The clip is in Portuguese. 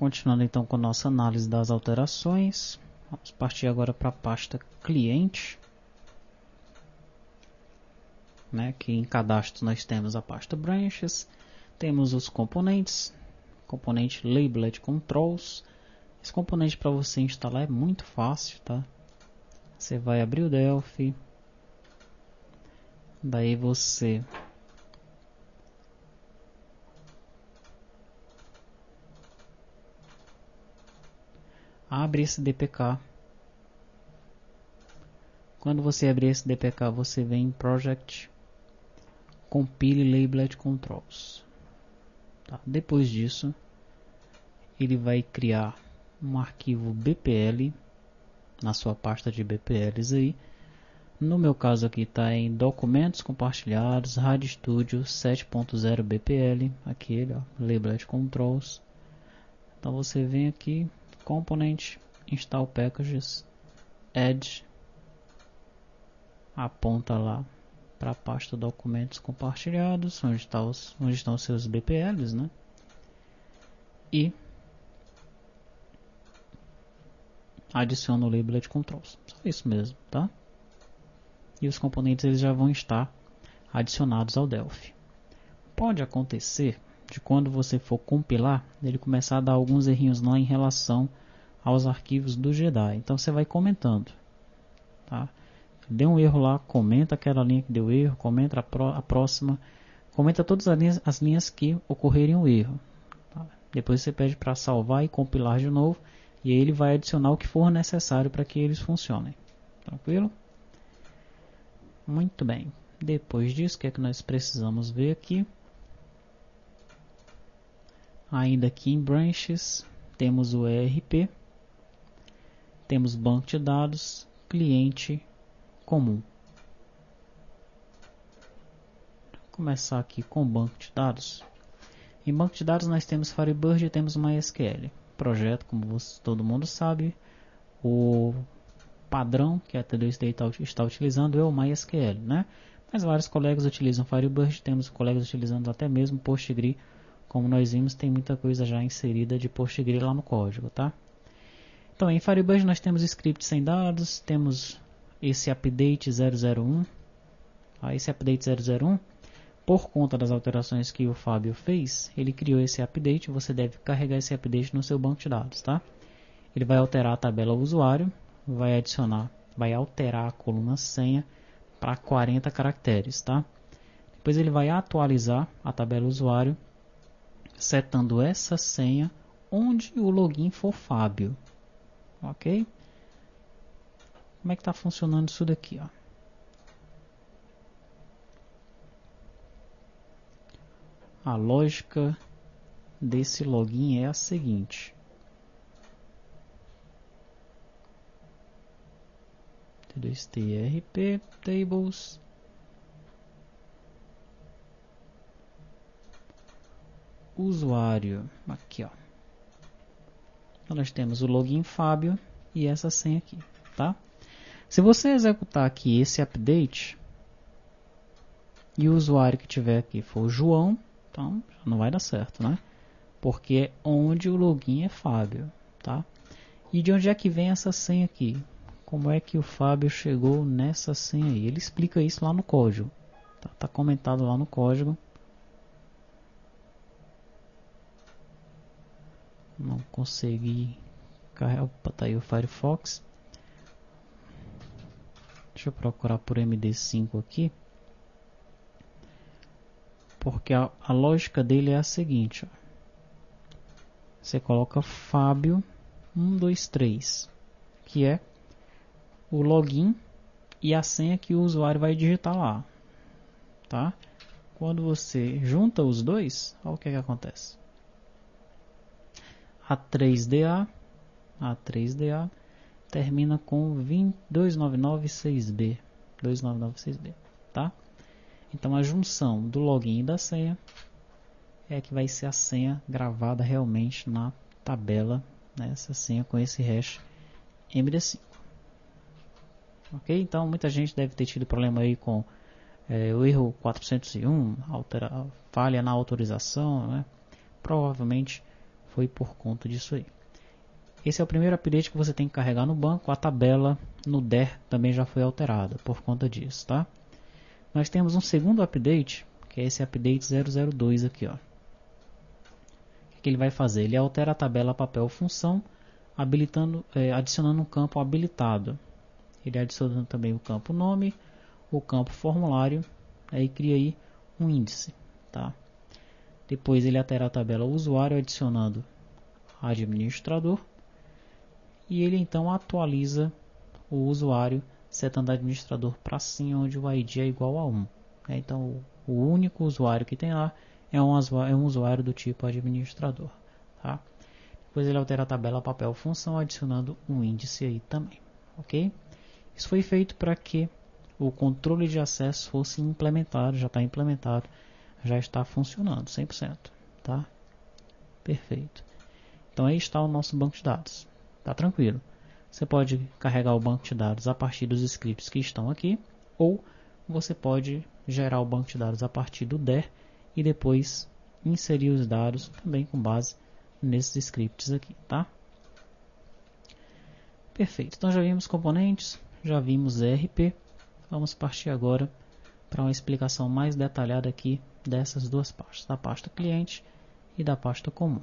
Continuando então com a nossa análise das alterações, vamos partir agora para a pasta cliente, né, que em cadastro nós temos a pasta branches, temos os componentes, componente Labeled Controls. Esse componente para você instalar é muito fácil, tá? Você vai abrir o Delphi, daí você abre esse DPK. Quando você abrir esse DPK, você vem em Project, Compile Labeled Controls. Tá? Depois disso, ele vai criar um arquivo BPL na sua pasta de BPLs aí. No meu caso aqui está em documentos compartilhados, RadStudio 7.0 BPL, aquele, ó, Labeled Controls. Então você vem aqui, Component, Install Packages, Add, aponta lá para a pasta documentos compartilhados, onde estão os seus BPLs, né? E adiciona o Labeled Controls. Só isso mesmo, tá? E os componentes eles já vão estar adicionados ao Delphi. Pode acontecer de quando você for compilar, ele começar a dar alguns errinhos lá em relação aos arquivos do Jedi. Então você vai comentando, tá? Deu um erro lá, comenta aquela linha que deu erro, comenta a próxima, comenta todas as linhas que ocorrerem um erro. Tá? Depois você pede para salvar e compilar de novo, e aí ele vai adicionar o que for necessário para que eles funcionem. Tranquilo? Muito bem. Depois disso, o que é que nós precisamos ver aqui? Ainda aqui em Branches, temos o ERP, temos banco de dados, cliente comum. Vou começar aqui com o banco de dados. Em banco de dados nós temos Firebird e temos MySQL. Projeto, como todo mundo sabe, o padrão que a T2T está utilizando é o MySQL, né? Mas vários colegas utilizam Firebird, temos colegas utilizando até mesmo Postgre. Como nós vimos, tem muita coisa já inserida de Postgre lá no código, tá? Então, em Firebird nós temos script sem dados, temos esse update 001. Esse update 001, por conta das alterações que o Fábio fez, ele criou esse update. Você deve carregar esse update no seu banco de dados, tá? Ele vai alterar a tabela usuário, vai alterar a coluna senha para 40 caracteres, tá? Depois ele vai atualizar a tabela usuário, setando essa senha onde o login for Fábio, ok? Como é que está funcionando isso daqui, ó? A lógica desse login é a seguinte: T2TRP tables usuário, aqui, ó. Então nós temos o login Fábio e essa senha aqui, tá? Se você executar aqui esse update e o usuário que tiver aqui for João, então não vai dar certo, né? Porque é onde o login é Fábio, tá? E de onde é que vem essa senha aqui? Como é que o Fábio chegou nessa senha aí? Ele explica isso lá no código, tá comentado lá no código. Não consegui carregar. Opa, tá aí o Firefox. Deixa eu procurar por MD5 aqui. Porque a lógica dele é a seguinte, ó. Você coloca Fábio 123, que é o login e a senha que o usuário vai digitar lá, tá? Quando você junta os dois, olha o que acontece. A 3DA termina com 2996B, 2996B, tá? Então a junção do login e da senha é que vai ser a senha gravada realmente na tabela, né? Essa senha com esse hash MD5. Ok? Então muita gente deve ter tido problema aí com o erro 401, falha na autorização, né? Provavelmente foi por conta disso aí. Esse é o primeiro update que você tem que carregar no banco. A tabela no DER também já foi alterada por conta disso, tá? Nós temos um segundo update, que é esse update 002 aqui, ó. O que ele vai fazer? Ele altera a tabela papel função, adicionando um campo habilitado. Ele adiciona também o campo nome, o campo formulário, aí cria aí um índice, tá? Depois ele altera a tabela usuário, adicionando administrador, e ele então atualiza o usuário, setando administrador para sim, onde o ID é igual a 1. Então o único usuário que tem lá é um usuário do tipo administrador, tá? Depois ele altera a tabela papel função, adicionando um índice aí também, ok? Isso foi feito para que o controle de acesso fosse implementado, já está implementado, já está funcionando 100%, tá? Perfeito. Então aí está o nosso banco de dados, tá tranquilo. Você pode carregar o banco de dados a partir dos scripts que estão aqui, ou você pode gerar o banco de dados a partir do DER e depois inserir os dados também com base nesses scripts aqui, tá? Perfeito. Então já vimos componentes, já vimos ERP. Vamos partir agora para uma explicação mais detalhada aqui dessas duas pastas, da pasta cliente e da pasta comum.